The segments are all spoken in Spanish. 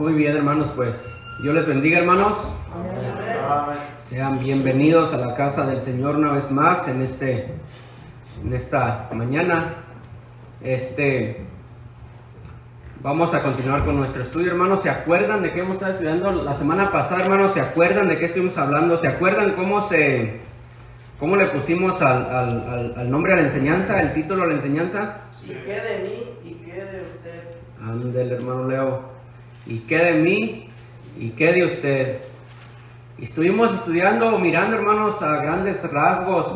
Muy bien, hermanos, pues Dios les bendiga, hermanos. Amén. Sean bienvenidos a la casa del Señor una vez más en esta mañana. Vamos a continuar con nuestro estudio, hermanos. ¿Se acuerdan de qué hemos estado estudiando la semana pasada, hermanos? ¿Se acuerdan de qué estuvimos hablando? ¿Se acuerdan cómo le pusimos al nombre a la enseñanza, el título a la enseñanza? ¿Y qué de mí y qué de usted? Ándele, hermano Leo. ¿Y qué de mí y qué de usted? Y estuvimos estudiando, mirando, hermanos, a grandes rasgos,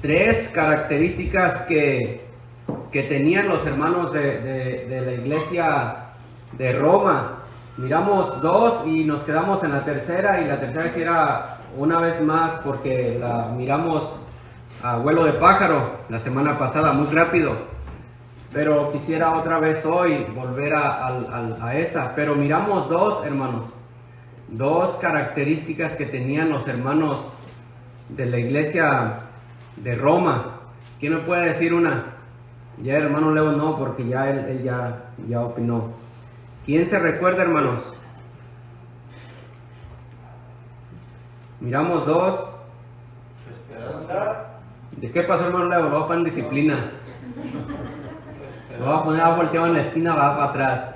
tres características que tenían los hermanos de la iglesia de Roma. Miramos dos y nos quedamos en la tercera, y la tercera sí era una vez más porque la miramos a vuelo de pájaro la semana pasada, muy rápido. Pero quisiera otra vez hoy volver a esa. Pero miramos dos, hermanos, dos características que tenían los hermanos de la iglesia de Roma. ¿Quién me puede decir una? Ya el hermano Leo no, porque ya él ya opinó. ¿Quién se recuerda, hermanos? Miramos dos. Esperanza. ¿De qué pasó, hermano Leo? Lo voy a poner en disciplina. Lo voy a poner volteado en la esquina, va para atrás.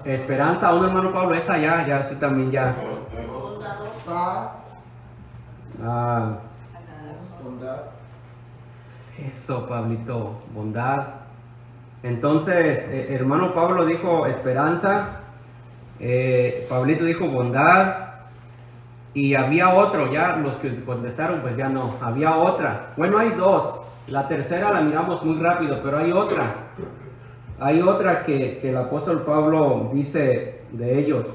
Esperanza, un hermano Pablo, esa ya, sí también ya. Bondad. Eso, Pablito, bondad. Entonces, hermano Pablo dijo esperanza, Pablito dijo bondad, y había otro, ya los que contestaron, pues ya no, había otra. Bueno, hay dos. La tercera la miramos muy rápido, pero hay otra. Hay otra que el apóstol Pablo dice de ellos.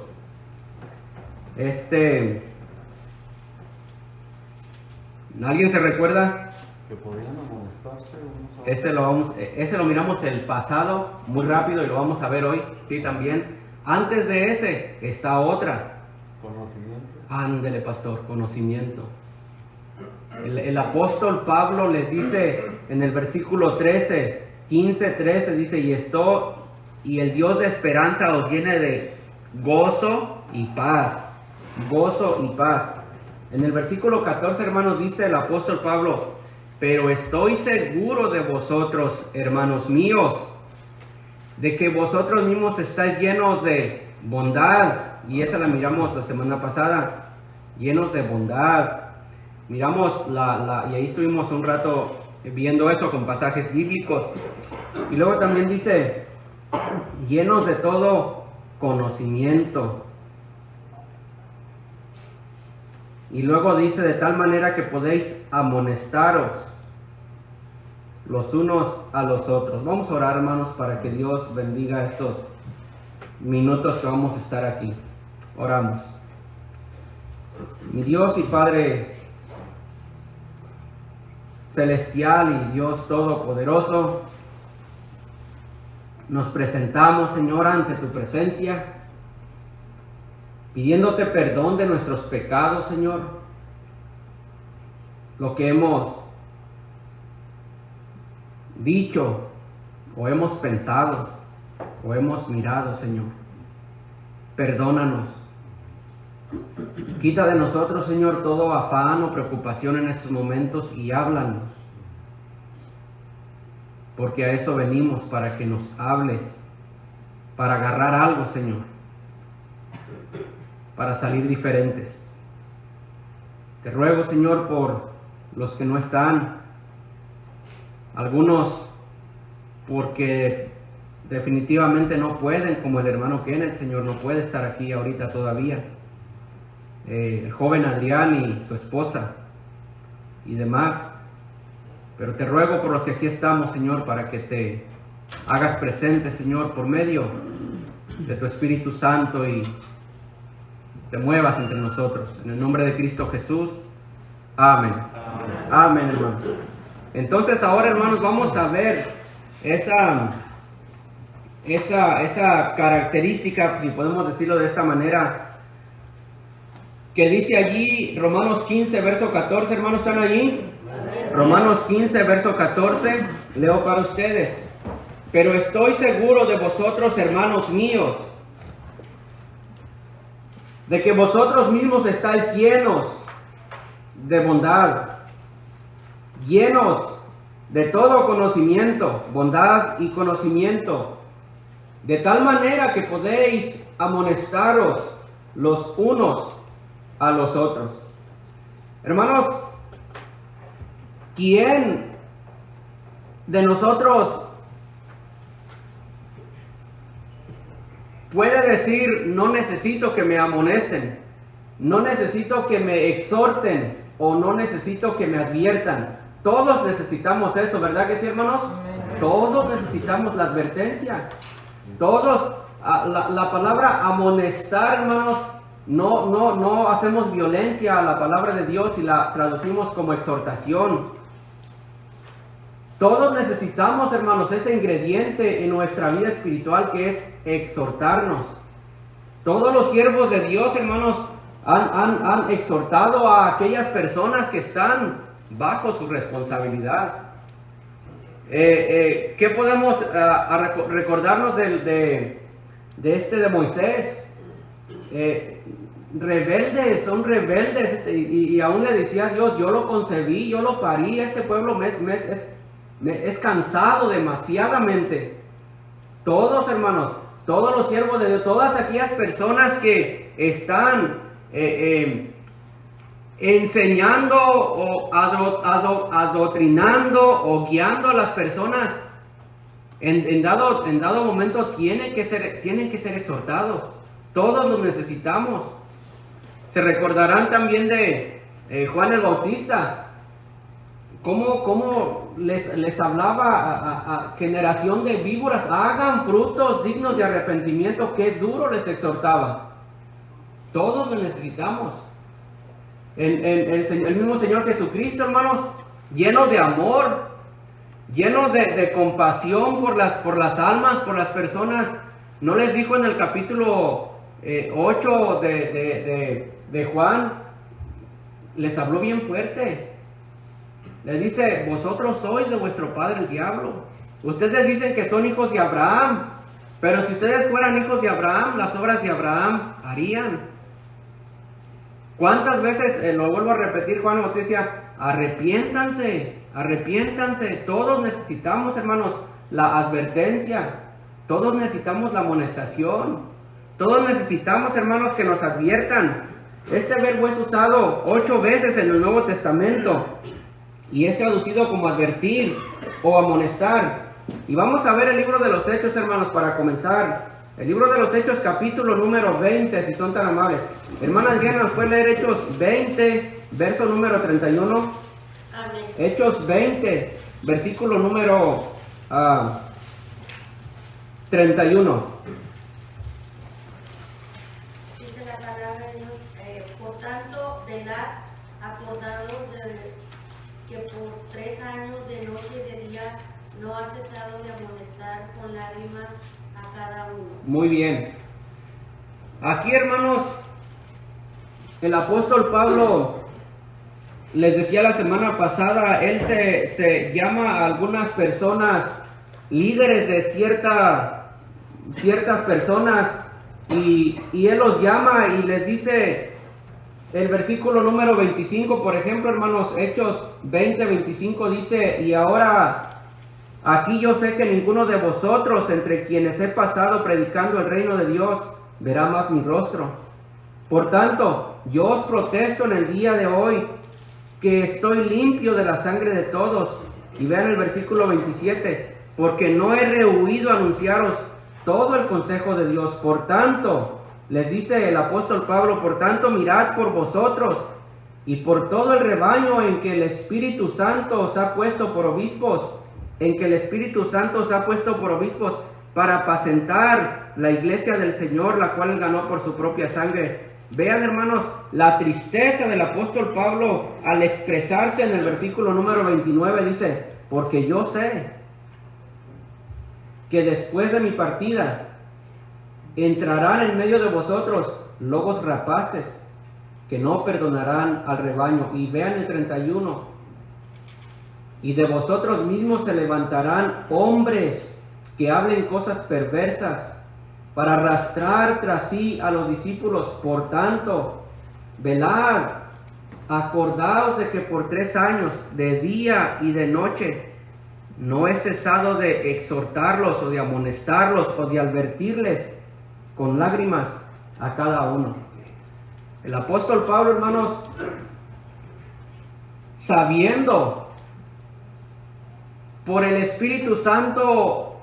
¿Alguien se recuerda? Que podían amonestarse unos a otros. Ese lo miramos el pasado, muy rápido, y lo vamos a ver hoy, sí, también. Antes de ese está otra. Conocimiento. Ándele, pastor, conocimiento. El apóstol Pablo les dice en el versículo 15-13, dice, y el Dios de esperanza os llene de gozo y paz. Gozo y paz. En el versículo 14, hermanos, dice el apóstol Pablo, pero estoy seguro de vosotros, hermanos míos, de que vosotros mismos estáis llenos de bondad. Y esa la miramos la semana pasada, llenos de bondad. Miramos y ahí estuvimos un rato viendo esto con pasajes bíblicos. Y luego también dice, llenos de todo conocimiento. Y luego dice, de tal manera que podéis amonestaros los unos a los otros. Vamos a orar, hermanos, para que Dios bendiga estos minutos que vamos a estar aquí. Oramos. Mi Dios y Padre celestial y Dios todopoderoso, nos presentamos, Señor, ante tu presencia, pidiéndote perdón de nuestros pecados, Señor, lo que hemos dicho o hemos pensado o hemos mirado, Señor. Perdónanos. Quita de nosotros, Señor, todo afán o preocupación en estos momentos y háblanos. Porque a eso venimos, para que nos hables, para agarrar algo, Señor, para salir diferentes. Te ruego, Señor, por los que no están, algunos porque definitivamente no pueden, como el hermano Kenneth, Señor, no puede estar aquí ahorita todavía. El joven Adrián y su esposa y demás. Pero te ruego por los que aquí estamos, Señor, para que te hagas presente, Señor, por medio de tu Espíritu Santo y te muevas entre nosotros. En el nombre de Cristo Jesús. Amén. Amén, hermanos. Entonces ahora, hermanos, vamos a ver esa característica, si podemos decirlo de esta manera, que dice allí Romanos 15, verso 14, hermanos, ¿están allí? Romanos 15, verso 14, leo para ustedes. Pero estoy seguro de vosotros, hermanos míos, de que vosotros mismos estáis llenos de bondad, llenos de todo conocimiento, bondad y conocimiento, de tal manera que podéis amonestaros los unos a los otros. Hermanos, ¿quién de nosotros puede decir, no necesito que me amonesten, no necesito que me exhorten o no necesito que me adviertan? Todos necesitamos eso, ¿verdad que sí, hermanos? Todos necesitamos la advertencia. Todos, la palabra amonestar, hermanos, no hacemos violencia a la palabra de Dios y la traducimos como exhortación. Todos necesitamos, hermanos, ese ingrediente en nuestra vida espiritual que es exhortarnos. Todos los siervos de Dios, hermanos, han exhortado a aquellas personas que están bajo su responsabilidad. ¿Qué podemos recordarnos de Moisés? Rebeldes, son rebeldes, y aún le decía a Dios, yo lo concebí, yo lo parí, este pueblo es cansado demasiadamente. Todos, hermanos, todos los siervos de Dios, todas aquellas personas que están enseñando o adoctrinando o guiando a las personas, en dado momento tienen que ser exhortados. Todos los necesitamos. Se recordarán también de Juan el Bautista, cómo les hablaba a generación de víboras, hagan frutos dignos de arrepentimiento. Qué duro les exhortaba. Todos lo necesitamos. El mismo Señor Jesucristo, hermanos, lleno de amor, lleno de compasión por las almas, por las personas, ¿no les dijo en el capítulo 8 de Juan? Les habló bien fuerte. Les dice, vosotros sois de vuestro padre el diablo. Ustedes dicen que son hijos de Abraham, pero si ustedes fueran hijos de Abraham, las obras de Abraham harían. ¿Cuántas veces, lo vuelvo a repetir, Juan Bautista, arrepiéntanse, arrepiéntanse? Todos necesitamos, hermanos, la advertencia. Todos necesitamos la amonestación. Todos necesitamos, hermanos, que nos adviertan. Este verbo es usado 8 veces en el Nuevo Testamento y es traducido como advertir o amonestar. Y vamos a ver el libro de los Hechos, hermanos, para comenzar. El libro de los Hechos, capítulo número 20, si son tan amables. Hermana Adriana, ¿puede leer Hechos 20, verso número 31? Amén. Hechos 20, versículo número 31. Dice la palabra de Dios, por tanto, velad, acordados de que por 3 años de noche y de día no ha cesado de amonestar con lágrimas a cada uno. Muy bien. Aquí, hermanos, el apóstol Pablo, les decía la semana pasada, él se llama a algunas personas líderes de ciertas personas y él los llama y les dice el versículo número 25, por ejemplo, hermanos, Hechos 20:25 dice, y ahora aquí yo sé que ninguno de vosotros entre quienes he pasado predicando el reino de Dios verá más mi rostro. Por tanto, yo os protesto en el día de hoy que estoy limpio de la sangre de todos. Y vean el versículo 27, porque no he rehuido anunciaros todo el consejo de Dios. Por tanto, les dice el apóstol Pablo, por tanto mirad por vosotros y por todo el rebaño en que el Espíritu Santo os ha puesto por obispos, para apacentar la iglesia del Señor, la cual él ganó por su propia sangre. Vean, hermanos, la tristeza del apóstol Pablo al expresarse en el versículo número 29, dice, porque yo sé que después de mi partida entrarán en medio de vosotros lobos rapaces que no perdonarán al rebaño. Y vean el 31, y de vosotros mismos se levantarán hombres que hablen cosas perversas, para arrastrar tras sí a los discípulos. Por tanto, velad, acordaos de que por 3 años, de día y de noche, no he cesado de exhortarlos o de amonestarlos o de advertirles con lágrimas a cada uno. El apóstol Pablo, hermanos, sabiendo por el Espíritu Santo,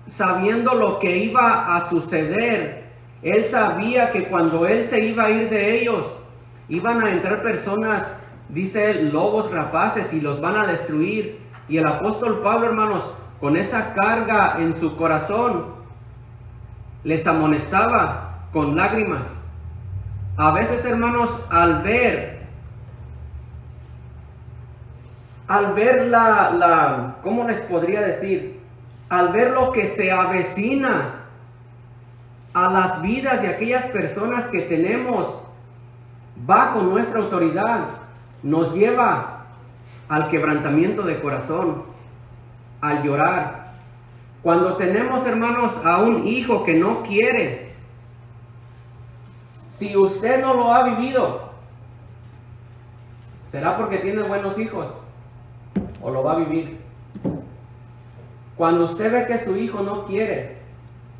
sabiendo lo que iba a suceder, él sabía que cuando él se iba a ir de ellos, iban a entrar personas, dice él, lobos rapaces, y los van a destruir. Y el apóstol Pablo, hermanos, con esa carga en su corazón, les amonestaba con lágrimas. A veces, hermanos, al ver ¿cómo les podría decir? Al ver lo que se avecina a las vidas de aquellas personas que tenemos bajo nuestra autoridad, nos lleva al quebrantamiento de corazón, al llorar. Cuando tenemos, hermanos, a un hijo que no quiere, si usted no lo ha vivido, ¿será porque tiene buenos hijos? ¿O lo va a vivir? Cuando usted ve que su hijo no quiere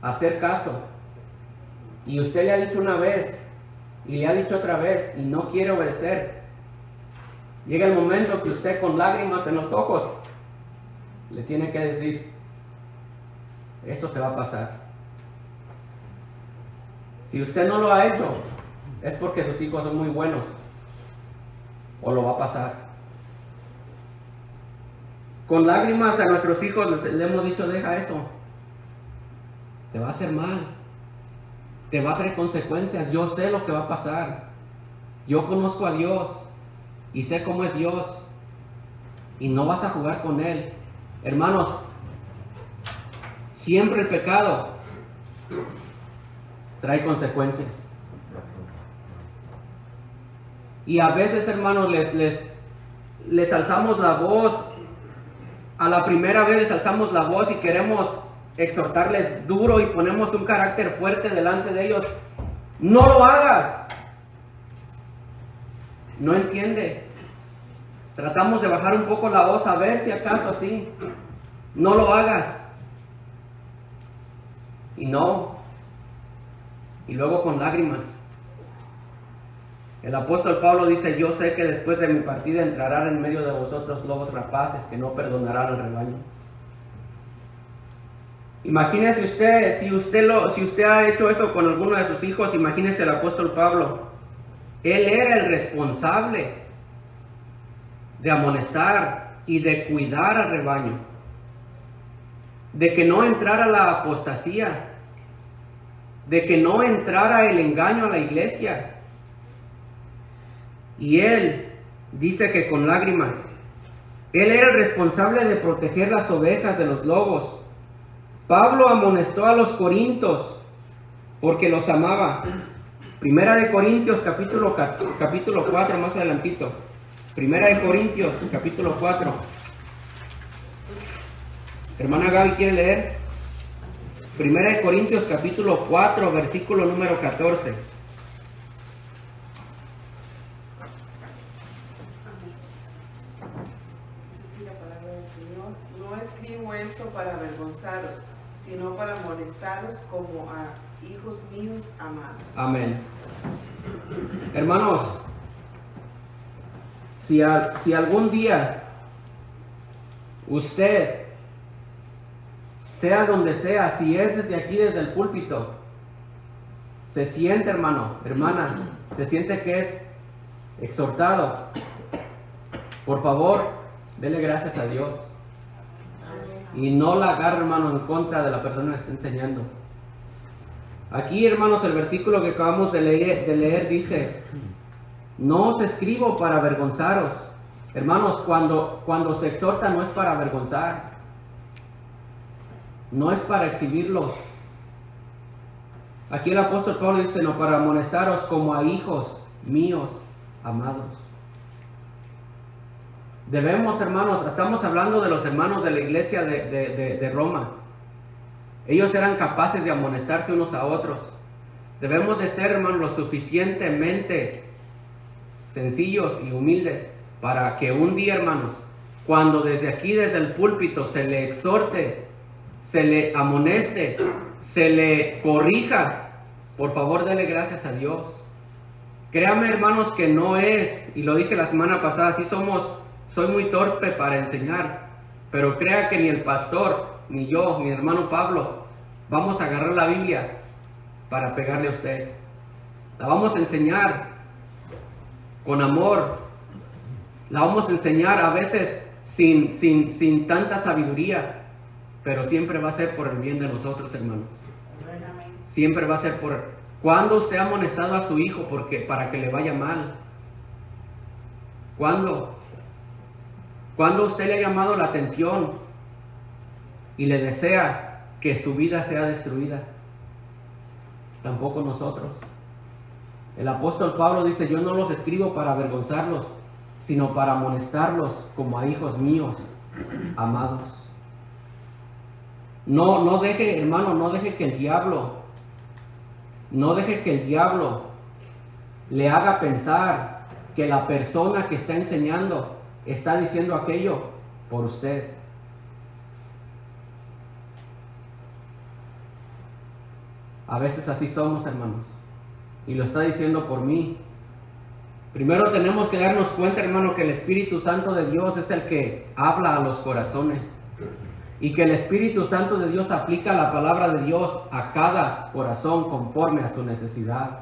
hacer caso, y usted le ha dicho una vez, y le ha dicho otra vez, y no quiere obedecer, llega el momento que usted, con lágrimas en los ojos, le tiene que decir: eso te va a pasar. Si usted no lo ha hecho, es porque sus hijos son muy buenos, o lo va a pasar. Con lágrimas a nuestros hijos le hemos dicho: deja eso, te va a hacer mal, te va a traer consecuencias. Yo sé lo que va a pasar, yo conozco a Dios y sé cómo es Dios, y no vas a jugar con Él. Hermanos, siempre el pecado trae consecuencias. Y a veces, hermanos, les alzamos la voz. A la primera vez les alzamos la voz y queremos exhortarles duro y ponemos un carácter fuerte delante de ellos. No lo hagas. No entiende. Tratamos de bajar un poco la voz a ver si acaso así. No lo hagas. Y no. Y luego con lágrimas. El apóstol Pablo dice: yo sé que después de mi partida entrarán en medio de vosotros lobos rapaces que no perdonarán al rebaño. Imagínese usted, si usted ha hecho eso con alguno de sus hijos, imagínese el apóstol Pablo. Él era el responsable de amonestar y de cuidar al rebaño, de que no entrara la apostasía, de que no entrara el engaño a la iglesia. Y él dice que con lágrimas, él era el responsable de proteger las ovejas de los lobos. Pablo amonestó a los corintios porque los amaba. Primera de Corintios capítulo 4, más adelantito. Primera de Corintios capítulo 4. Hermana Gaby, ¿quiere leer? Primera de Corintios capítulo 4, versículo número 14. Esto para avergonzaros, sino para amonestaros como a hijos míos amados. Amén. Hermanos, si algún día usted, sea donde sea, si es desde aquí, desde el púlpito, se siente, hermano, hermana, se siente que es exhortado, por favor, dele gracias a Dios. Y no la agarre, hermano, en contra de la persona que está enseñando. Aquí, hermanos, el versículo que acabamos de leer dice: no os escribo para avergonzaros. Hermanos, cuando se exhorta no es para avergonzar, no es para exhibirlos. Aquí el apóstol Pablo dice: no, para amonestaros como a hijos míos amados. Debemos, hermanos, estamos hablando de los hermanos de la iglesia de Roma. Ellos eran capaces de amonestarse unos a otros. Debemos de ser, hermanos, lo suficientemente sencillos y humildes para que un día, hermanos, cuando desde aquí, desde el púlpito, se le exhorte, se le amoneste, se le corrija, por favor dele gracias a Dios. Créame, hermanos, que no es, y lo dije la semana pasada, soy muy torpe para enseñar, pero crea que ni el pastor, ni yo, ni el hermano Pablo, vamos a agarrar la Biblia para pegarle a usted. La vamos a enseñar con amor, la vamos a enseñar a veces sin tanta sabiduría, pero siempre va a ser por el bien de nosotros, hermanos. Siempre va a ser por... ¿Cuándo usted ha amonestado a su hijo para que le vaya mal? ¿Cuándo? ¿Cuándo usted le ha llamado la atención y le desea que su vida sea destruida? Tampoco nosotros. El apóstol Pablo dice, yo no los escribo para avergonzarlos, sino para amonestarlos como a hijos míos, amados. No deje, hermano, no deje que el diablo le haga pensar que la persona que está enseñando está diciendo aquello por usted. A veces así somos, hermanos, y lo está diciendo por mí. Primero tenemos que darnos cuenta, hermano, que el Espíritu Santo de Dios es el que habla a los corazones, y que el Espíritu Santo de Dios aplica la palabra de Dios a cada corazón conforme a su necesidad.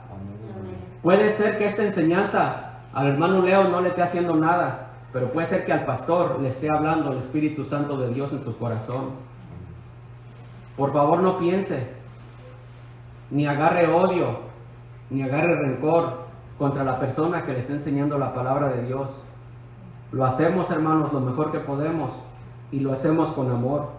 Puede ser que esta enseñanza al hermano Leo no le esté haciendo nada, pero puede ser que al pastor le esté hablando el Espíritu Santo de Dios en su corazón. Por favor, no piense, ni agarre odio, ni agarre rencor contra la persona que le está enseñando la palabra de Dios. Lo hacemos, hermanos, lo mejor que podemos, y lo hacemos con amor.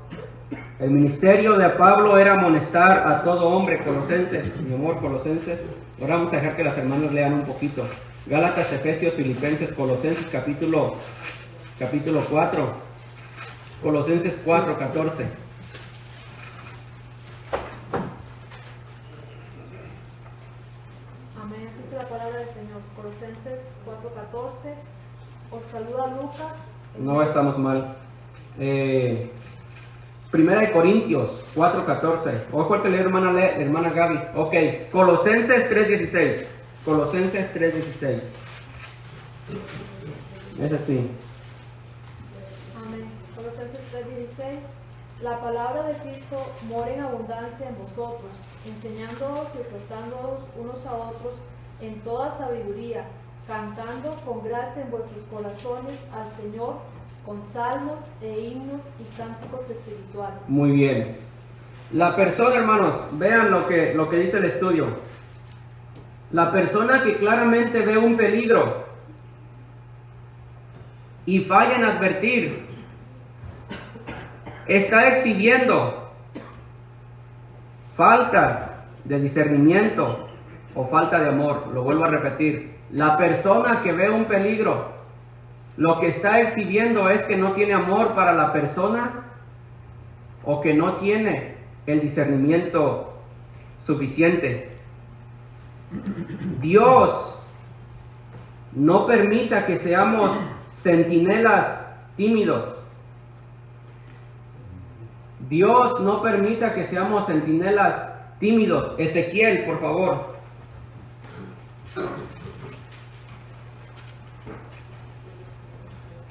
El ministerio de Pablo era amonestar a todo hombre. Colosenses, mi amor, Colosenses. Ahora vamos a dejar que las hermanas lean un poquito. Gálatas, Efesios, Filipenses, Colosenses, capítulo 4. Colosenses 4, 14. Amén, así es la palabra del Señor. Colosenses 4:14. Os saluda Lucas. No estamos mal. Primera de Corintios 4:14. Ojo al que lee hermana Gaby. Ok, Colosenses 3:16. Colosenses 3:16. Es así. Amén. Colosenses 3:16. La palabra de Cristo mora en abundancia en vosotros, enseñándoos y exhortándoos unos a otros en toda sabiduría, cantando con gracia en vuestros corazones al Señor con salmos e himnos y cánticos espirituales. Muy bien. La persona, hermanos, vean lo que dice el estudio. La persona que claramente ve un peligro y falla en advertir, está exhibiendo falta de discernimiento o falta de amor. Lo vuelvo a repetir. La persona que ve un peligro, lo que está exhibiendo es que no tiene amor para la persona o que no tiene el discernimiento suficiente. Dios no permita que seamos centinelas tímidos. Dios no permita que seamos centinelas tímidos. Ezequiel, por favor.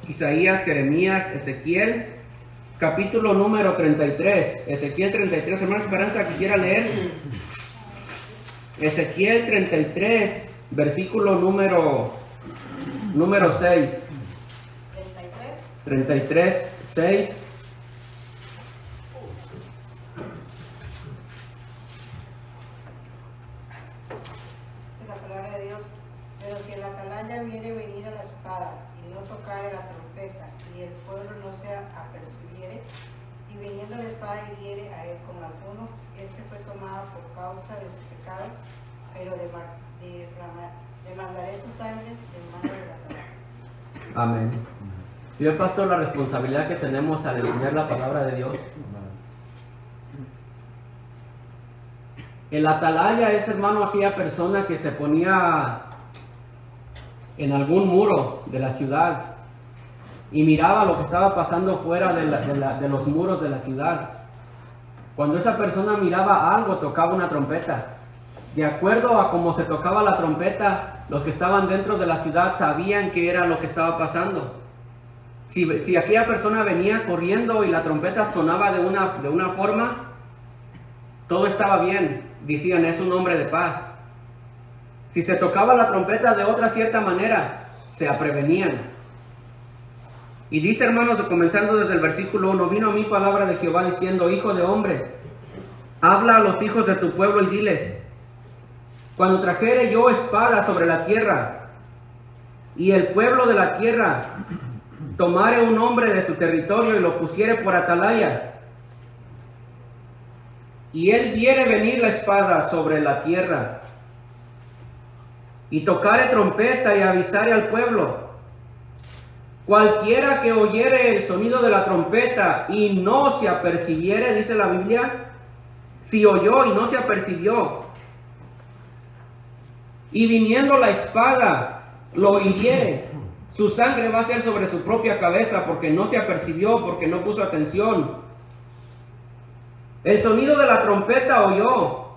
Isaías, Jeremías, Ezequiel, capítulo número 33. Ezequiel 33, hermana Esperanza, quisiera leer. Ezequiel 33, versículo número 6. 33, 6. La palabra de Dios. Pero si el atalaya viere venir a la espada y no tocare la trompeta, y el pueblo no se apercibiere, y viniendo la espada hiriere a él con alguno, este fue tomado por causa de su pecado, pero demandaré su sangre en mano del atalaya. Amén. Señor pastor, la responsabilidad que tenemos al enseñar la palabra de Dios. El atalaya es, hermano, aquella persona que se ponía en algún muro de la ciudad y miraba lo que estaba pasando fuera de los muros de la ciudad. Cuando esa persona miraba algo, tocaba una trompeta. De acuerdo a cómo se tocaba la trompeta, los que estaban dentro de la ciudad sabían qué era lo que estaba pasando. Si aquella persona venía corriendo y la trompeta sonaba de una forma, todo estaba bien. Decían, es un hombre de paz. Si se tocaba la trompeta de otra cierta manera, se prevenían. Y dice, hermanos, comenzando desde el versículo 1, vino a mí palabra de Jehová diciendo, hijo de hombre, habla a los hijos de tu pueblo y diles, cuando trajere yo espada sobre la tierra, y el pueblo de la tierra tomare un hombre de su territorio y lo pusiere por atalaya, y él viere venir la espada sobre la tierra, y tocare trompeta y avisare al pueblo, cualquiera que oyere el sonido de la trompeta y no se apercibiere, dice la Biblia, si oyó y no se apercibió, y viniendo la espada lo hiriere, su sangre va a ser sobre su propia cabeza, porque no se apercibió, porque no puso atención. El sonido de la trompeta oyó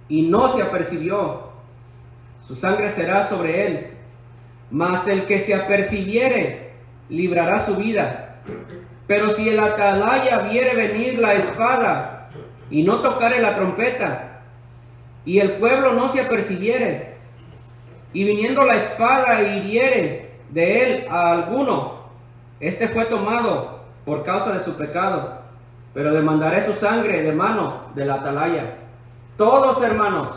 y no se apercibió, su sangre será sobre él. Mas el que se apercibiere librará su vida. Pero si el atalaya viere venir la espada y no tocare la trompeta, y el pueblo no se apercibiere, y viniendo la espada hiriere de él a alguno, este fue tomado por causa de su pecado, pero demandaré su sangre de mano del atalaya. Todos, hermanos,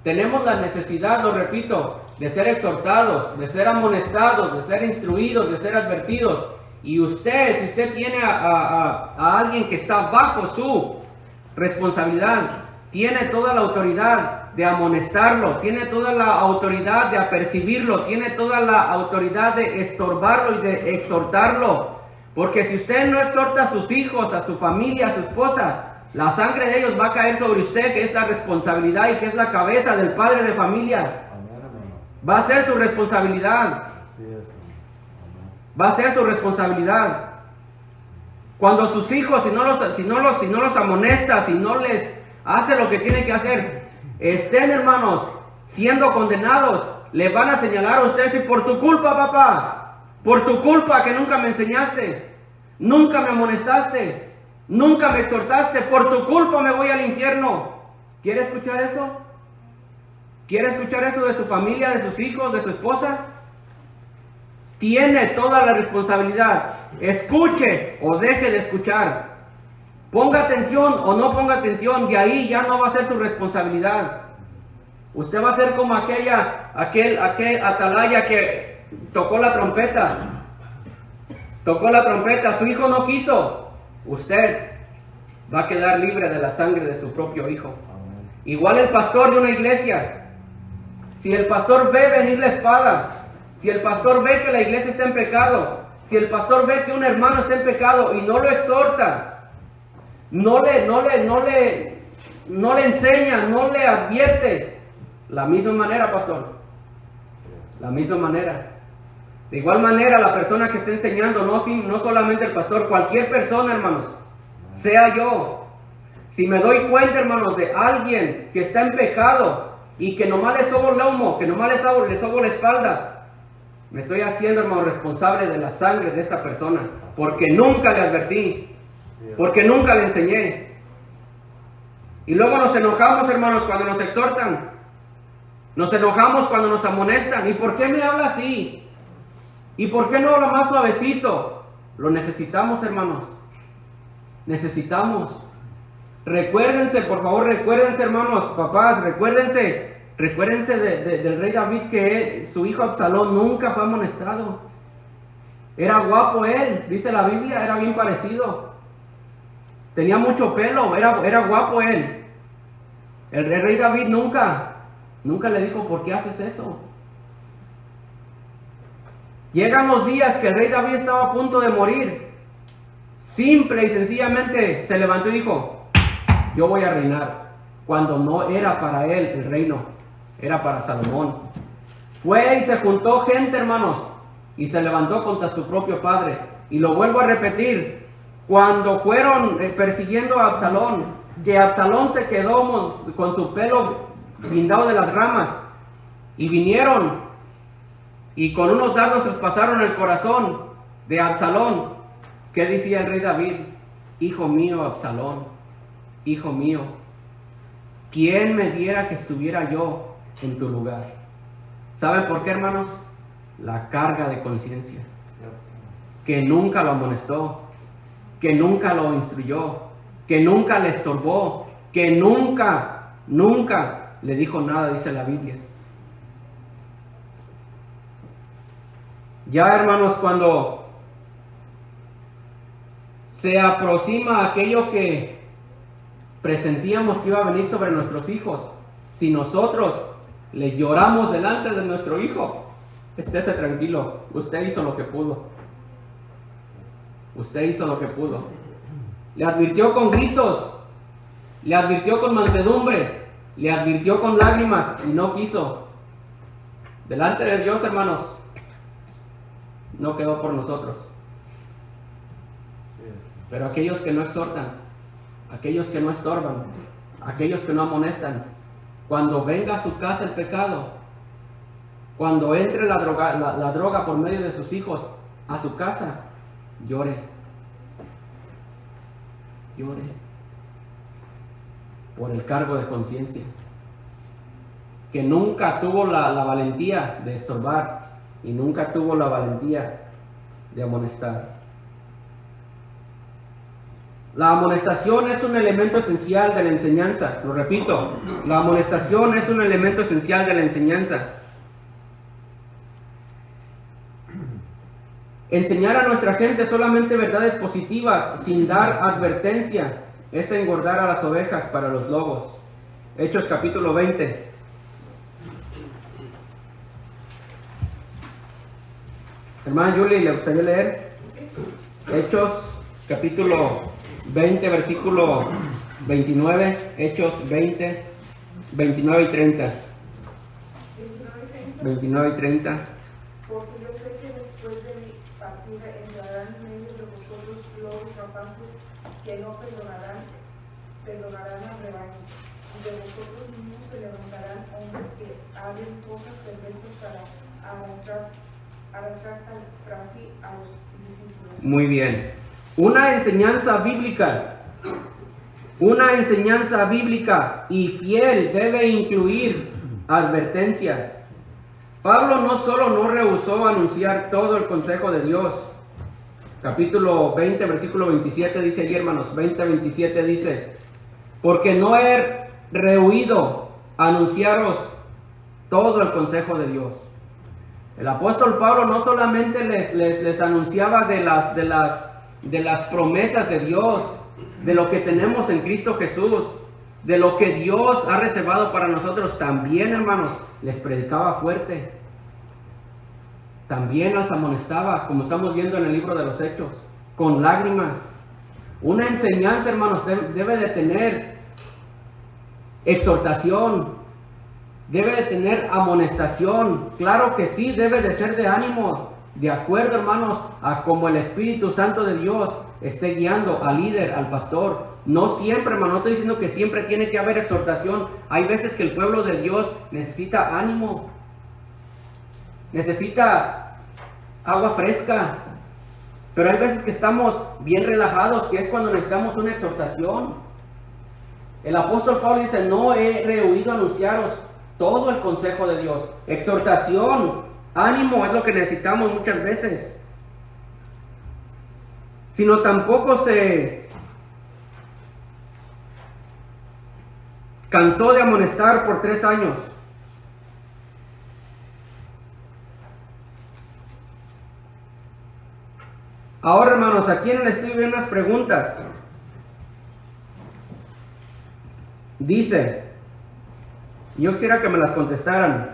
tenemos la necesidad, lo repito, de ser exhortados, de ser amonestados, de ser instruidos, de ser advertidos. Y usted, si usted tiene a alguien que está bajo su responsabilidad, tiene toda la autoridad de amonestarlo, tiene toda la autoridad de apercibirlo, tiene toda la autoridad de estorbarlo y de exhortarlo. Porque si usted no exhorta a sus hijos, a su familia, a su esposa, la sangre de ellos va a caer sobre usted, que es la responsabilidad y que es la cabeza del padre de familia. Va a ser su responsabilidad. Va a ser su responsabilidad. Cuando sus hijos, si no los amonesta, si no les hace lo que tienen que hacer, estén, hermanos, siendo condenados, le van a señalar a ustedes, y por tu culpa, papá, por tu culpa que nunca me enseñaste, nunca me amonestaste, nunca me exhortaste, por tu culpa me voy al infierno. ¿Quiere escuchar eso? ¿Quiere escuchar eso de su familia, de sus hijos, de su esposa? Tiene toda la responsabilidad. Escuche o deje de escuchar. Ponga atención o no ponga atención, de ahí ya no va a ser su responsabilidad. Usted va a ser como aquel atalaya que tocó la trompeta. Tocó la trompeta, su hijo no quiso. Usted va a quedar libre de la sangre de su propio hijo. Igual el pastor de una iglesia. Si el pastor ve venir la espada, si el pastor ve que la iglesia está en pecado, si el pastor ve que un hermano está en pecado y no lo exhorta, no le enseña, no le advierte, la misma manera, pastor, la misma manera. De igual manera, la persona que está enseñando, no solamente el pastor, cualquier persona, hermanos, sea yo, si me doy cuenta, hermanos, de alguien que está en pecado y que nomás le sobo el lomo, que nomás le sobo la espalda, me estoy haciendo, hermano, responsable de la sangre de esta persona, porque nunca le advertí, porque nunca le enseñé. Y luego nos enojamos, hermanos, cuando nos exhortan, nos enojamos cuando nos amonestan. ¿Y por qué me habla así? ¿Y por qué no habla más suavecito? Lo necesitamos, hermanos, necesitamos. Recuérdense, por favor, recuérdense, hermanos, papás, recuérdense del rey David, que su hijo Absalón nunca fue amonestado. Era guapo él, dice la Biblia, era bien parecido. Tenía mucho pelo, era guapo él. El rey David nunca le dijo, ¿por qué haces eso? Llegan los días que el rey David estaba a punto de morir. Simple y sencillamente se levantó y dijo, yo voy a reinar. cuando no era para él el reino, era para Salomón. Fue y se juntó gente, hermanos, y se levantó contra su propio padre. Y lo vuelvo a repetir, cuando fueron persiguiendo a Absalón, que Absalón se quedó con su pelo guindado de las ramas, y vinieron y con unos dardos traspasaron el corazón de Absalón. ¿Qué decía el rey David? Hijo mío, Absalón, hijo mío, ¿quién me diera que estuviera yo en tu lugar? ¿Saben por qué, hermanos? La carga de conciencia, que nunca lo amonestó, que nunca lo instruyó, que nunca le estorbó, que nunca le dijo nada, dice la Biblia. Ya, hermanos, cuando se aproxima aquello que presentíamos que iba a venir sobre nuestros hijos, si nosotros le lloramos delante de nuestro hijo, estése tranquilo, usted hizo lo que pudo. Usted hizo lo que pudo. Le advirtió con gritos, le advirtió con mansedumbre, le advirtió con lágrimas y no quiso. Delante de Dios, hermanos, no quedó por nosotros. Pero aquellos que no exhortan, aquellos que no estorban, aquellos que no amonestan, cuando venga a su casa el pecado, cuando entre la droga por medio de sus hijos a su casa, llore. Llore por el cargo de conciencia, que nunca tuvo la valentía de estorbar y nunca tuvo la valentía de amonestar. La amonestación es un elemento esencial de la enseñanza. Lo repito, la amonestación es un elemento esencial de la enseñanza. Enseñar a nuestra gente solamente verdades positivas, sin dar advertencia, es engordar a las ovejas para los lobos. Hechos capítulo 20. Hermana Julie, ¿le gustaría leer? Hechos capítulo 20, versículo 29. Hechos 20, 29 y 30. 29 y 30. Porque yo sé que después de mi partida entrarán en medio de vosotros lobos rapaces que no perdonarán al rebaño. Y de vosotros mismos se levantarán hombres que hablen cosas perversas para arrastrar tras sí a los discípulos. Muy bien. Una enseñanza bíblica y fiel debe incluir advertencia. Pablo no solo no rehusó anunciar todo el consejo de Dios. Capítulo 20, versículo 27 dice allí, hermanos, 20-27 dice: porque no he rehuido anunciaros todo el consejo de Dios. El apóstol Pablo no solamente les anunciaba de las promesas de Dios, de lo que tenemos en Cristo Jesús, de lo que Dios ha reservado para nosotros, también, hermanos, les predicaba fuerte. También las amonestaba, como estamos viendo en el libro de los Hechos, con lágrimas. Una enseñanza, hermanos, debe de tener exhortación, debe de tener amonestación. Claro que sí, debe de ser de ánimo, de acuerdo, hermanos, a como el Espíritu Santo de Dios esté guiando al líder, al pastor. No siempre, hermano, no estoy diciendo que siempre tiene que haber exhortación. Hay veces que el pueblo de Dios necesita ánimo, necesita agua fresca, pero hay veces que estamos bien relajados, que es cuando necesitamos una exhortación. El apóstol Pablo dice: no he rehuido anunciaros todo el consejo de Dios. Exhortación, ánimo es lo que necesitamos muchas veces. Sino tampoco se cansó de amonestar por 3 años. Ahora, hermanos, aquí en el estudio hay unas preguntas. Dice, yo quisiera que me las contestaran: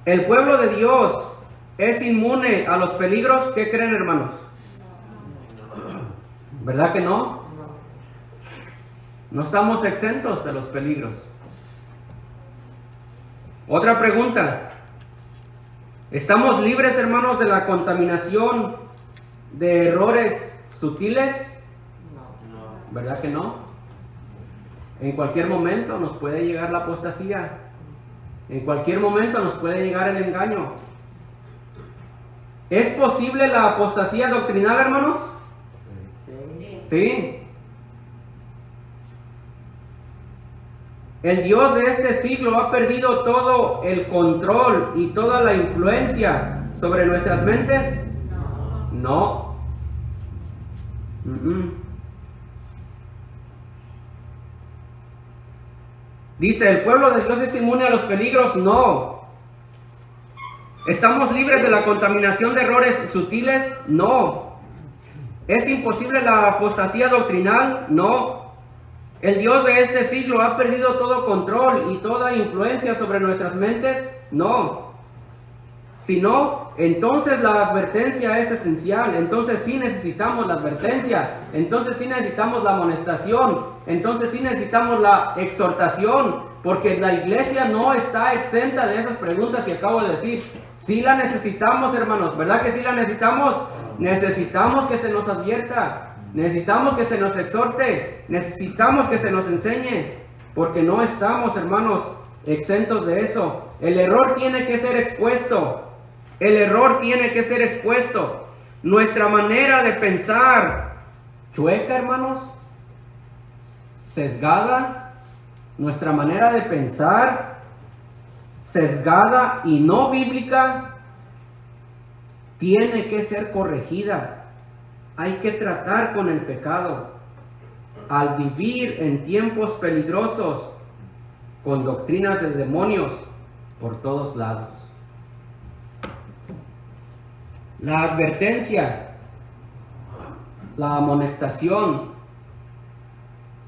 ¿el pueblo de Dios es inmune a los peligros? ¿Qué creen, hermanos? ¿Verdad que no? No estamos exentos de los peligros. Otra pregunta. ¿Estamos libres, hermanos, de la contaminación de errores sutiles? No. ¿Verdad que no? En cualquier momento nos puede llegar la apostasía. En cualquier momento nos puede llegar el engaño. ¿Es posible la apostasía doctrinal, hermanos? Sí. Sí. El Dios de este siglo ha perdido todo el control y toda la influencia sobre nuestras mentes. No. Dice, ¿el pueblo de Dios es inmune a los peligros? No. ¿Estamos libres de la contaminación de errores sutiles? No. ¿Es imposible la apostasía doctrinal? No. ¿El Dios de este siglo ha perdido todo control y toda influencia sobre nuestras mentes? No. Si no, entonces la advertencia es esencial. Entonces sí necesitamos la advertencia. Entonces sí necesitamos la amonestación. Entonces sí necesitamos la exhortación. Porque la iglesia no está exenta de esas preguntas que acabo de decir. Sí la necesitamos, hermanos. ¿Verdad que sí la necesitamos? Necesitamos que se nos advierta. Necesitamos que se nos exhorte. Necesitamos que se nos enseñe. Porque no estamos, hermanos, exentos de eso. El error tiene que ser expuesto. El error tiene que ser expuesto. Nuestra manera de pensar chueca, hermanos, sesgada. Nuestra manera de pensar sesgada y no bíblica tiene que ser corregida. Hay que tratar con el pecado. Al vivir en tiempos peligrosos con doctrinas de demonios por todos lados. La advertencia, la amonestación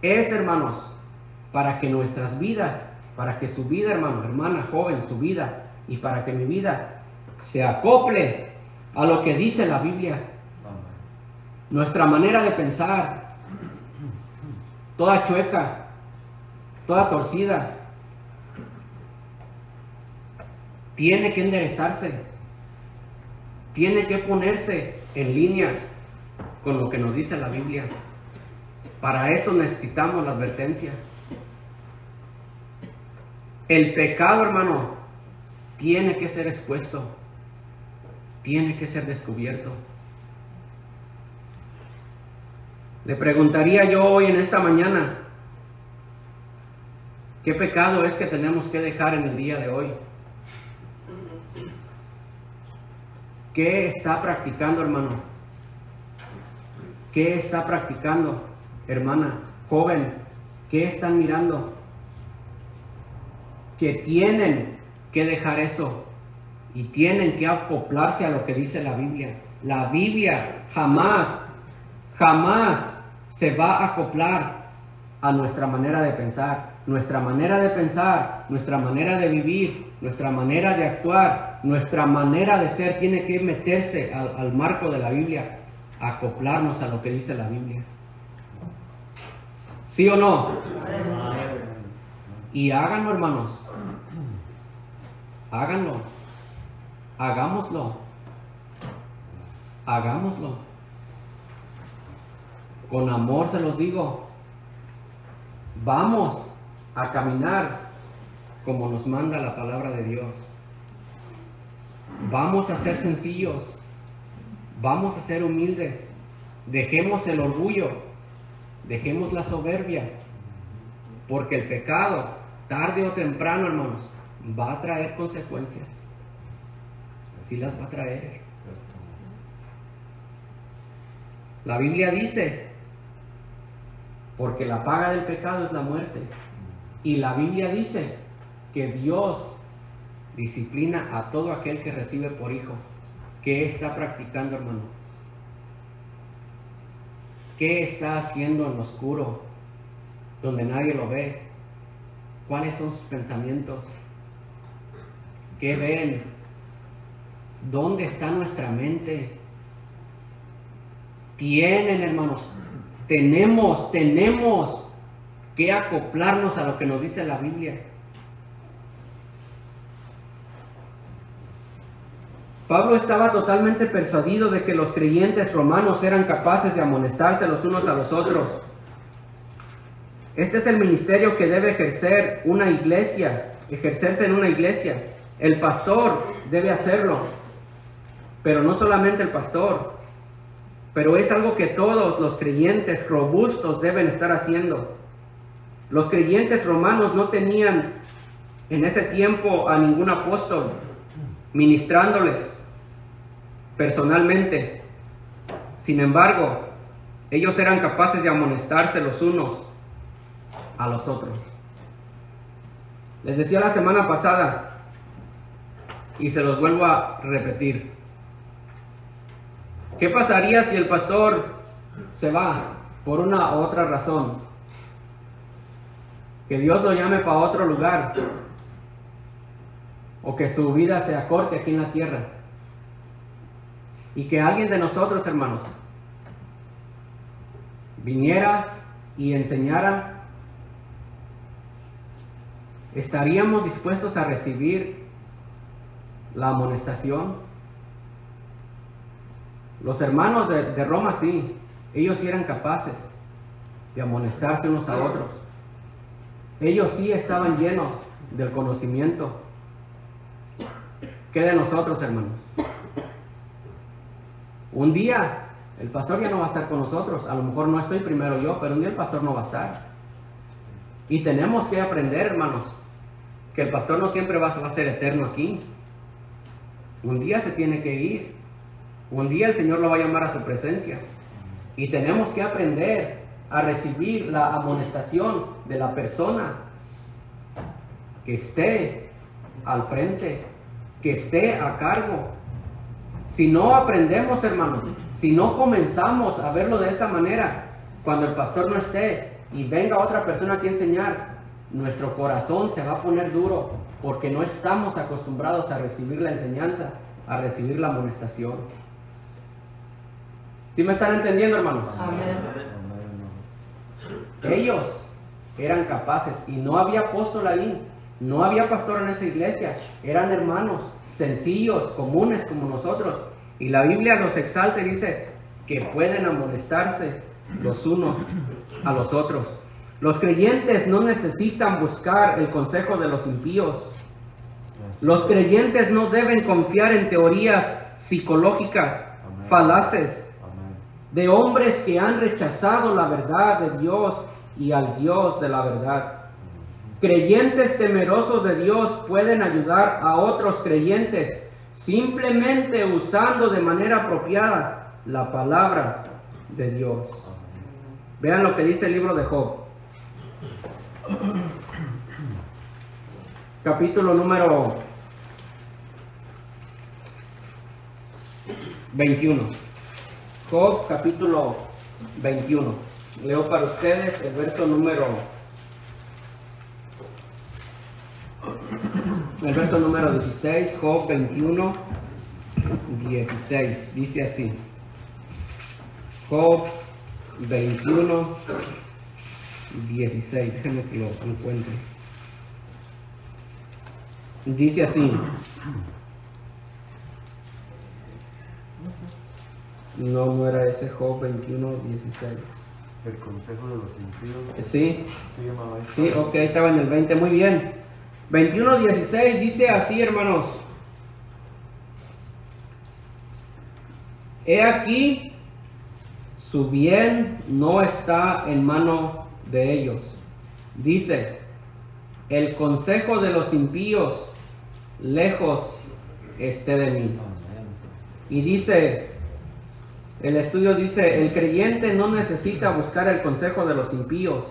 es, hermanos, para que nuestras vidas, para que su vida, hermano, hermana, joven, su vida, y para que mi vida se acople a lo que dice la Biblia. Nuestra manera de pensar, toda chueca, toda torcida, tiene que enderezarse. Tiene que ponerse en línea con lo que nos dice la Biblia. Para eso necesitamos la advertencia. El pecado, hermano, tiene que ser expuesto. Tiene que ser descubierto. Le preguntaría yo hoy en esta mañana, ¿qué pecado es que tenemos que dejar en el día de hoy? ¿Qué está practicando, hermano? ¿Qué está practicando, hermana, joven? ¿Qué están mirando? Que tienen que dejar eso y tienen que acoplarse a lo que dice la Biblia. La Biblia jamás se va a acoplar a nuestra manera de pensar. Nuestra manera de pensar, nuestra manera de vivir, nuestra manera de actuar, nuestra manera de ser tiene que meterse al marco de la Biblia, acoplarnos a lo que dice la Biblia. ¿Sí o no? Y háganlo, hermanos. Háganlo. Hagámoslo. Hagámoslo. Con amor se los digo. Vamos a caminar como nos manda la palabra de Dios. Vamos a ser sencillos. Vamos a ser humildes. Dejemos el orgullo. Dejemos la soberbia. Porque el pecado, tarde o temprano, hermanos, va a traer consecuencias. Sí las va a traer. La Biblia dice, porque la paga del pecado es la muerte. Y la Biblia dice que Dios disciplina a todo aquel que recibe por hijo. ¿Qué está practicando, hermano? ¿Qué está haciendo en lo oscuro, donde nadie lo ve? ¿Cuáles son sus pensamientos? ¿Qué ven? ¿Dónde está nuestra mente? Tienen, hermanos, tenemos que acoplarnos a lo que nos dice la Biblia. Pablo estaba totalmente persuadido de que los creyentes romanos eran capaces de amonestarse los unos a los otros. Este es el ministerio que debe ejercerse en una iglesia. El pastor debe hacerlo, pero no solamente el pastor, pero es algo que todos los creyentes robustos deben estar haciendo. Los creyentes romanos no tenían en ese tiempo a ningún apóstol ministrándoles personalmente. Sin embargo, ellos eran capaces de amonestarse los unos a los otros. Les decía la semana pasada, y se los vuelvo a repetir, ¿qué pasaría si el pastor se va por una u otra razón? Que Dios lo llame para otro lugar, o que su vida se acorte aquí en la tierra, y que alguien de nosotros, hermanos, viniera y enseñara. ¿Estaríamos dispuestos a recibir la amonestación? Los hermanos de Roma sí, ellos sí eran capaces de amonestarse unos a otros. Ellos sí estaban llenos del conocimiento. ¿Qué de nosotros, hermanos? Un día el pastor ya no va a estar con nosotros. A lo mejor no estoy primero yo, pero un día el pastor no va a estar. Y tenemos que aprender, hermanos, que el pastor no siempre va a ser eterno aquí. Un día se tiene que ir. Un día el Señor lo va a llamar a su presencia. Y tenemos que aprender a recibir la amonestación de la persona que esté al frente, que esté a cargo. Si no aprendemos, hermanos, si no comenzamos a verlo de esa manera, cuando el pastor no esté y venga otra persona aquí a enseñar, nuestro corazón se va a poner duro, porque no estamos acostumbrados a recibir la enseñanza, a recibir la amonestación. ¿Sí me están entendiendo, hermanos? Amén. Ellos eran capaces, y no había apóstol ahí, no había pastor en esa iglesia, eran hermanos sencillos, comunes como nosotros, y la Biblia los exalta y dice que pueden amonestarse los unos a los otros. Los creyentes no necesitan buscar el consejo de los impíos. Los creyentes no deben confiar en teorías psicológicas falaces de hombres que han rechazado la verdad de Dios y al Dios de la verdad. Creyentes temerosos de Dios pueden ayudar a otros creyentes simplemente usando de manera apropiada la palabra de Dios. Vean lo que dice el libro de Job. Capítulo número 21. Job, capítulo 21. Leo para ustedes el verso número 16, Job 21, 16. Dice así. Job 21, 16. Déjenme que lo encuentre. Dice así. No era ese Job 21, 16. El consejo de los impíos. Sí. Sí, Sí, ok, estaba en el 20, muy bien. 21:16 dice así, hermanos. He aquí, su bien no está en mano de ellos. Dice, el consejo de los impíos lejos esté de mí. Y dice, el estudio dice, el creyente no necesita buscar el consejo de los impíos.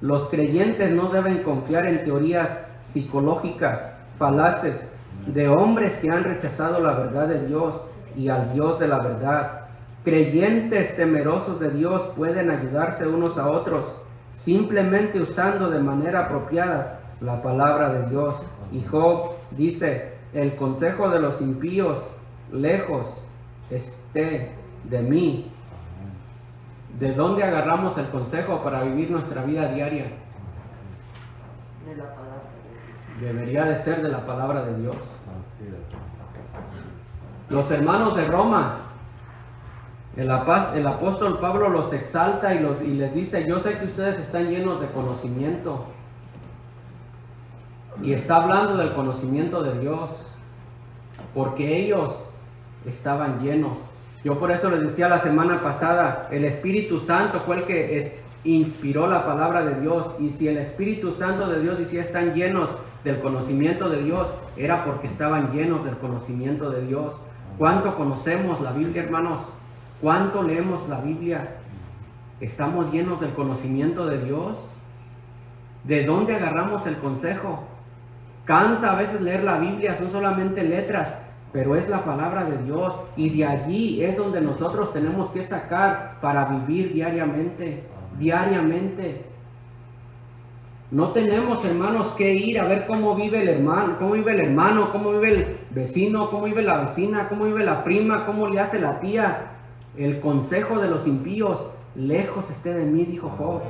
Los creyentes no deben confiar en teorías psicológicas falaces de hombres que han rechazado la verdad de Dios y al Dios de la verdad. Creyentes temerosos de Dios pueden ayudarse unos a otros simplemente usando de manera apropiada la palabra de Dios. Y Job dice, el consejo de los impíos lejos esté de mí. ¿De dónde agarramos el consejo para vivir nuestra vida diaria? De la palabra de Dios. Debería de ser de la palabra de Dios. Así es. Los hermanos de Roma, el apóstol Pablo los exalta y les dice, yo sé que ustedes están llenos de conocimiento. Y está hablando del conocimiento de Dios, porque ellos estaban llenos. Yo por eso les decía la semana pasada, el Espíritu Santo fue el que inspiró la palabra de Dios. Y si el Espíritu Santo de Dios decía están llenos del conocimiento de Dios, era porque estaban llenos del conocimiento de Dios. ¿Cuánto conocemos la Biblia, hermanos? ¿Cuánto leemos la Biblia? ¿Estamos llenos del conocimiento de Dios? ¿De dónde agarramos el consejo? Cansa a veces leer la Biblia, son solamente letras, pero es la palabra de Dios, y de allí es donde nosotros tenemos que sacar para vivir diariamente, diariamente. No tenemos, hermanos, que ir a ver cómo vive el hermano, cómo vive el vecino, cómo vive la vecina, cómo vive la prima, cómo le hace la tía. El consejo de los impíos, lejos esté de mí, dijo Job.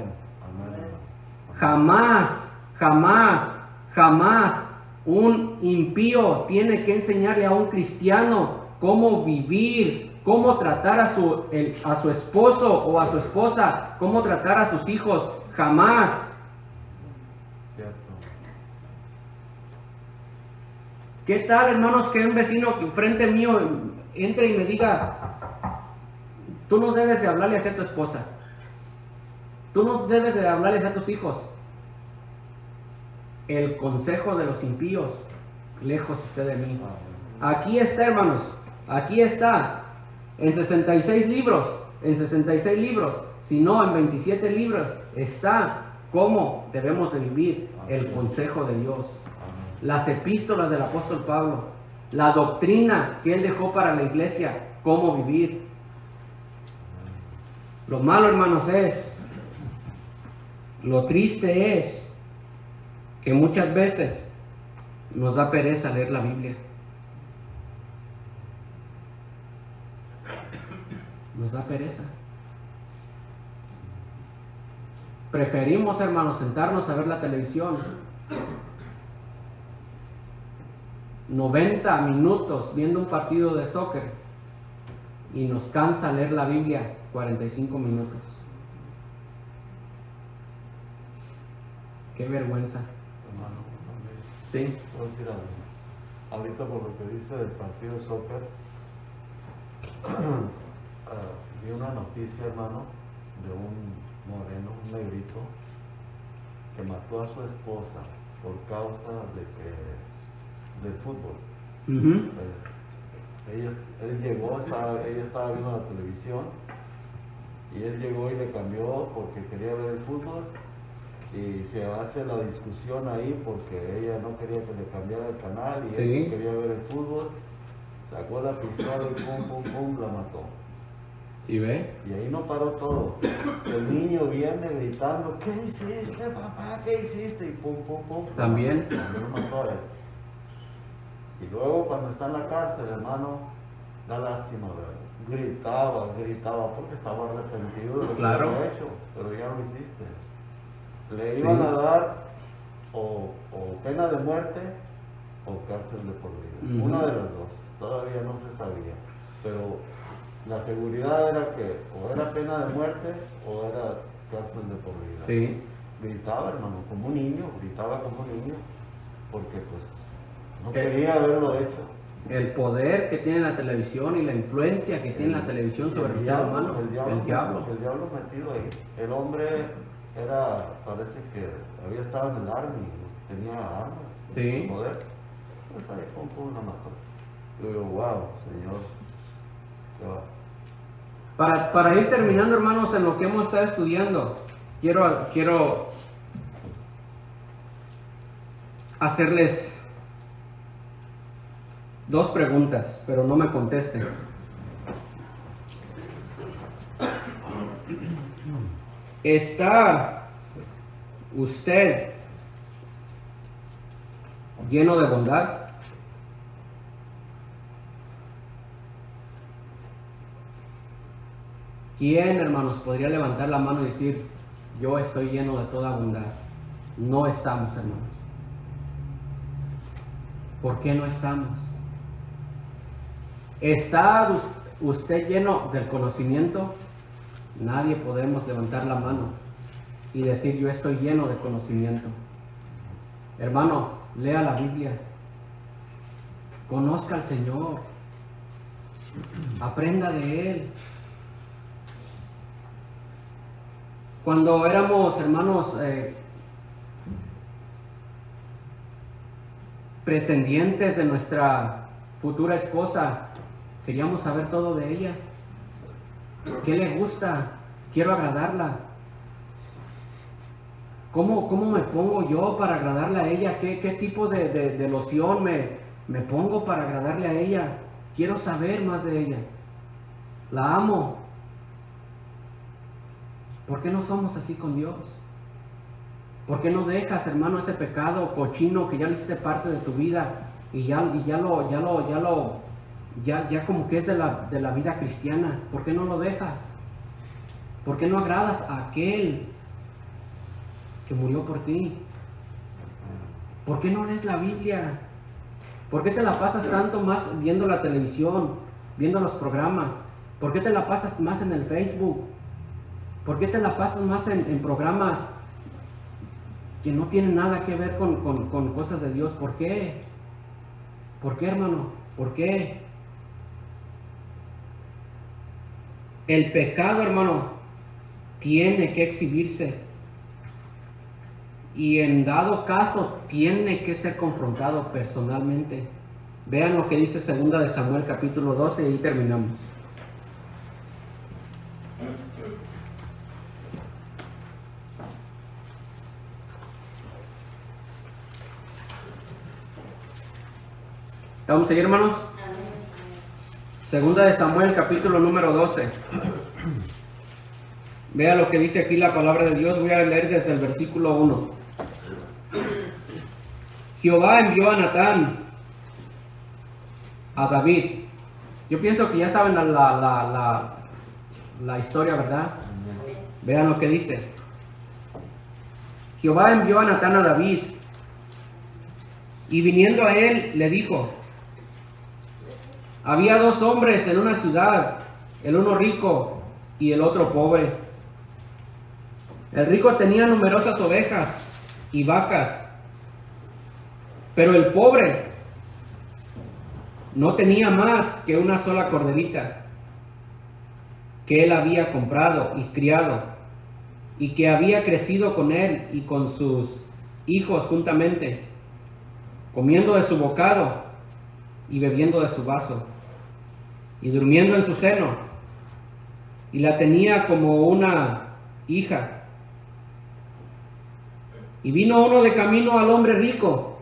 Jamás, jamás, jamás un impío tiene que enseñarle a un cristiano cómo vivir, cómo tratar a su esposo o a su esposa, cómo tratar a sus hijos. Jamás. Cierto. ¿Qué tal, hermanos, que un vecino que frente mío entre y me diga, tú no debes de hablarle así a tu esposa, tú no debes de hablarle así a tus hijos? El consejo de los impíos, lejos esté de mí. Aquí está, hermanos, aquí está, en 66 libros, si no en 27 libros, está cómo debemos de vivir el consejo de Dios. Las epístolas del apóstol Pablo, la doctrina que él dejó para la iglesia, cómo vivir. Lo malo, hermanos, lo triste es que muchas veces nos da pereza leer la Biblia. Nos da pereza. Preferimos, hermanos, sentarnos a ver la televisión 90 minutos viendo un partido de soccer y nos cansa leer la Biblia 45 minutos. Qué vergüenza. Hermano, Sí. puedo decir algo. Ahorita por lo que dice del partido de soccer, vi una noticia, hermano, de un moreno, un negrito, que mató a su esposa por causa del fútbol. Ujú. Él llegó, ella estaba viendo la televisión y él llegó y le cambió porque quería ver el fútbol. Y se hace la discusión ahí porque ella no quería que le cambiara el canal y él Sí. quería ver el fútbol. Sacó la pistola y pum, pum, pum, la mató. ¿Sí ve? Y ahí no paró todo. El niño viene gritando, ¿qué hiciste, papá? ¿Qué hiciste? Y pum, pum, pum. También. Lo mató a él. Y luego cuando está en la cárcel, hermano, da lástima verlo. Gritaba porque estaba arrepentido de lo Claro. que había hecho, pero ya lo hiciste. Le iban a dar o pena de muerte o cárcel de por vida. Ujú. Una de las dos. Todavía no se sabía. Pero la seguridad era que o era pena de muerte o era cárcel de por vida. Sí. Gritaba, hermano, como un niño, porque pues no ¿Qué? quería haberlo hecho. El poder que tiene la televisión y la influencia que tiene la televisión sobre el ser humano. El diablo metido ahí. El hombre parece que había estado en el army, tenía armas, Sí. poder. Pues ahí con una mató. Yo digo, wow, Señor, qué va. Para ir terminando, hermanos, en lo que hemos estado estudiando, quiero hacerles dos preguntas, pero no me contesten. ¿Está usted lleno de bondad? ¿Quién, hermanos, podría levantar la mano y decir, yo estoy lleno de toda bondad? no estamos, hermanos. ¿Por qué no estamos? ¿Está usted lleno del conocimiento? Nadie podemos levantar la mano y decir yo estoy lleno de conocimiento. Hermano, lea la Biblia. Conozca al Señor. Aprenda de Él. Cuando éramos, hermanos, pretendientes de nuestra futura esposa, queríamos saber todo de ella. ¿Qué le gusta? Quiero agradarla. ¿Cómo me pongo yo para agradarle a ella? ¿Qué tipo de loción me pongo para agradarle a ella? Quiero saber más de ella. La amo. ¿Por qué no somos así con Dios? ¿Por qué no dejas, hermano, ese pecado cochino que ya lo hiciste parte de tu vida y ya como que es de la vida cristiana? ¿Por qué no lo dejas? ¿Por qué no agradas a aquel que murió por ti? ¿Por qué no lees la Biblia? ¿Por qué te la pasas tanto más viendo la televisión, viendo los programas? ¿Por qué te la pasas más en el Facebook? ¿Por qué te la pasas más en programas que no tienen nada que ver con cosas de Dios? ¿Por qué? ¿Por qué, hermano? ¿Por qué? El pecado, hermano, tiene que exhibirse. Y en dado caso, tiene que ser confrontado personalmente. Vean lo que dice 2 de Samuel capítulo 12 y ahí terminamos. ¿Vamos a seguir, hermanos? 2 de Samuel capítulo número 12. Vea lo que dice aquí la palabra de Dios. Voy a leer desde el versículo 1. Jehová envió a Natán a David. Yo pienso que ya saben la historia, ¿verdad? Vean lo que dice. Jehová envió a Natán a David, y viniendo a él le dijo: había 2 hombres en una ciudad, el uno rico y el otro pobre. El rico tenía numerosas ovejas y vacas, pero el pobre no tenía más que una sola corderita que él había comprado y criado, y que había crecido con él y con sus hijos juntamente, comiendo de su bocado y bebiendo de su vaso, y durmiendo en su seno, y la tenía como una hija. Y vino uno de camino al hombre rico,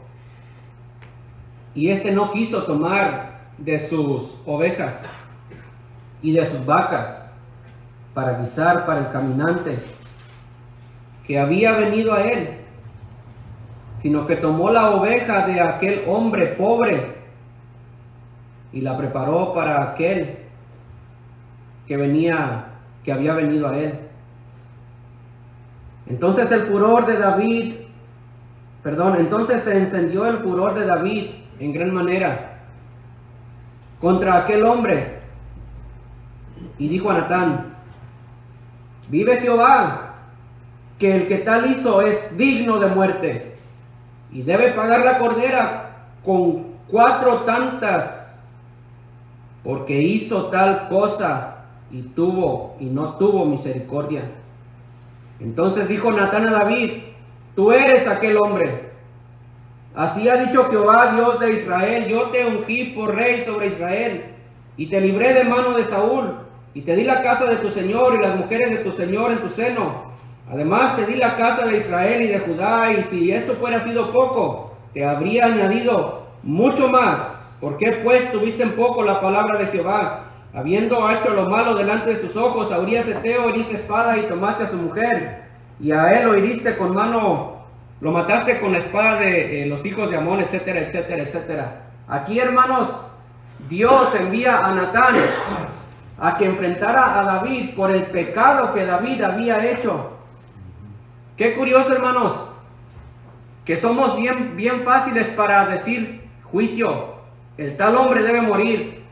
y éste no quiso tomar de sus ovejas y de sus vacas para guisar para el caminante que había venido a él, sino que tomó la oveja de aquel hombre pobre y la preparó para aquel que había venido a él. Entonces se encendió el furor de David en gran manera contra aquel hombre, y dijo a Natán: vive Jehová, que el que tal hizo es digno de muerte, y debe pagar la cordera con 4 tantas, porque hizo tal cosa y no tuvo misericordia. Entonces dijo Natán a David: tú eres aquel hombre. Así ha dicho Jehová, Dios de Israel: yo te ungí por rey sobre Israel, y te libré de mano de Saúl, y te di la casa de tu señor y las mujeres de tu señor en tu seno. Además te di la casa de Israel y de Judá, y si esto fuera sido poco, te habría añadido mucho más. ¿Por qué pues tuviste en poco la palabra de Jehová? Habiendo hecho lo malo delante de sus ojos, a Urías Eteo heriste espada y tomaste a su mujer, y a él lo heriste con mano, lo mataste con la espada de los hijos de Amón, etcétera, etcétera, etcétera. Aquí, hermanos, Dios envía a Natán a que enfrentara a David por el pecado que David había hecho. Qué curioso, hermanos. que somos bien fáciles para decir juicio, el tal hombre debe morir,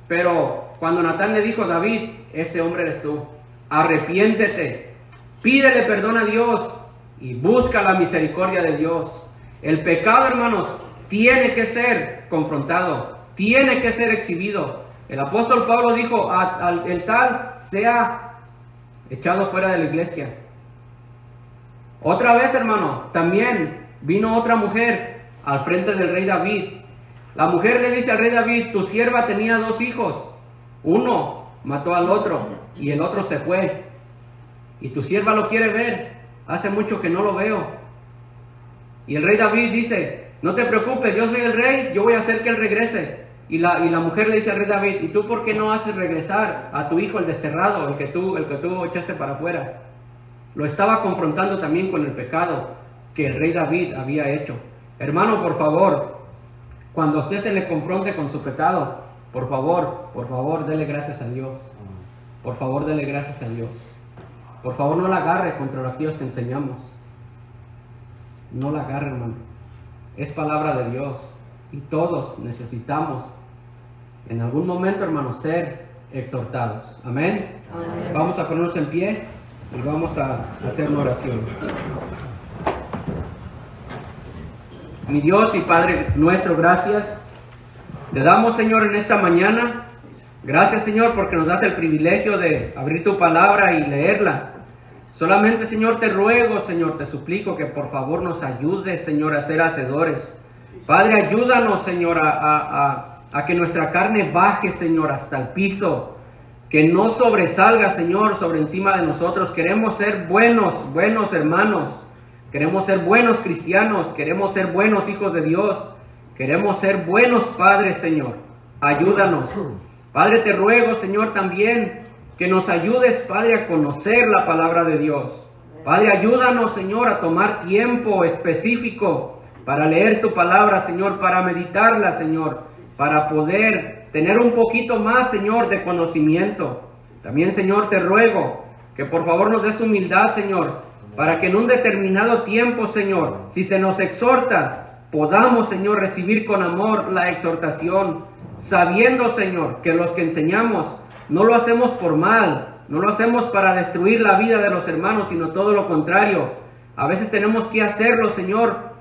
pero cuando Natán le dijo a David, ese hombre eres tú, arrepiéntete, pídele perdón a Dios y busca la misericordia de Dios. El pecado, hermanos, tiene que ser confrontado, tiene que ser exhibido. El apóstol Pablo dijo, el tal sea echado fuera de la iglesia. Otra vez, hermano, también vino otra mujer al frente del rey David. La mujer le dice al rey David, tu sierva tenía 2 hijos, uno mató al otro y el otro se fue. Y tu sierva lo quiere ver, hace mucho que no lo veo. Y el rey David dice, no te preocupes, yo soy el rey, yo voy a hacer que él regrese. Y la mujer le dice al rey David, ¿y tú por qué no haces regresar a tu hijo el desterrado, el que tú echaste para afuera? Lo estaba confrontando también con el pecado que el rey David había hecho. Hermano, por favor, cuando a usted se le confronte con su pecado, por favor, dele gracias a Dios. Por favor, dele gracias a Dios. Por favor, no la agarre contra aquellos que enseñamos. No la agarre, hermano. Es palabra de Dios. Y todos necesitamos, en algún momento, hermano, ser exhortados. Amén. Amén. Vamos a ponernos en pie y vamos a hacer una oración. Mi Dios y Padre nuestro, gracias. Te damos, Señor, en esta mañana. Gracias, Señor, porque nos das el privilegio de abrir tu palabra y leerla. Solamente, Señor, te ruego, Señor, te suplico que por favor nos ayudes, Señor, a ser hacedores. Padre, ayúdanos, Señor, a que nuestra carne baje, Señor, hasta el piso. Que no sobresalga, Señor, sobre encima de nosotros. Queremos ser buenos hermanos. Queremos ser buenos cristianos. Queremos ser buenos hijos de Dios. Queremos ser buenos padres, Señor. Ayúdanos. Padre, te ruego, Señor, también que nos ayudes, Padre, a conocer la palabra de Dios. Padre, ayúdanos, Señor, a tomar tiempo específico para leer tu palabra, Señor, para meditarla, Señor, para poder tener un poquito más, Señor, de conocimiento. También, Señor, te ruego que por favor nos des humildad, Señor, para que en un determinado tiempo, Señor, si se nos exhorta, podamos, Señor, recibir con amor la exhortación, sabiendo, Señor, que los que enseñamos no lo hacemos por mal, no lo hacemos para destruir la vida de los hermanos, sino todo lo contrario. A veces tenemos que hacerlo, Señor,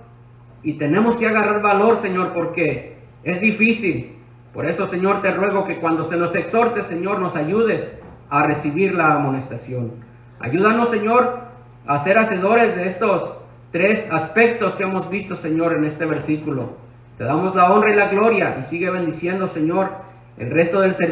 y tenemos que agarrar valor, Señor, porque es difícil. Por eso, Señor, te ruego que cuando se nos exhorte, Señor, nos ayudes a recibir la amonestación. Ayúdanos, Señor, a ser hacedores de estos 3 aspectos que hemos visto, Señor, en este versículo. Te damos la honra y la gloria y sigue bendiciendo, Señor, el resto del servicio.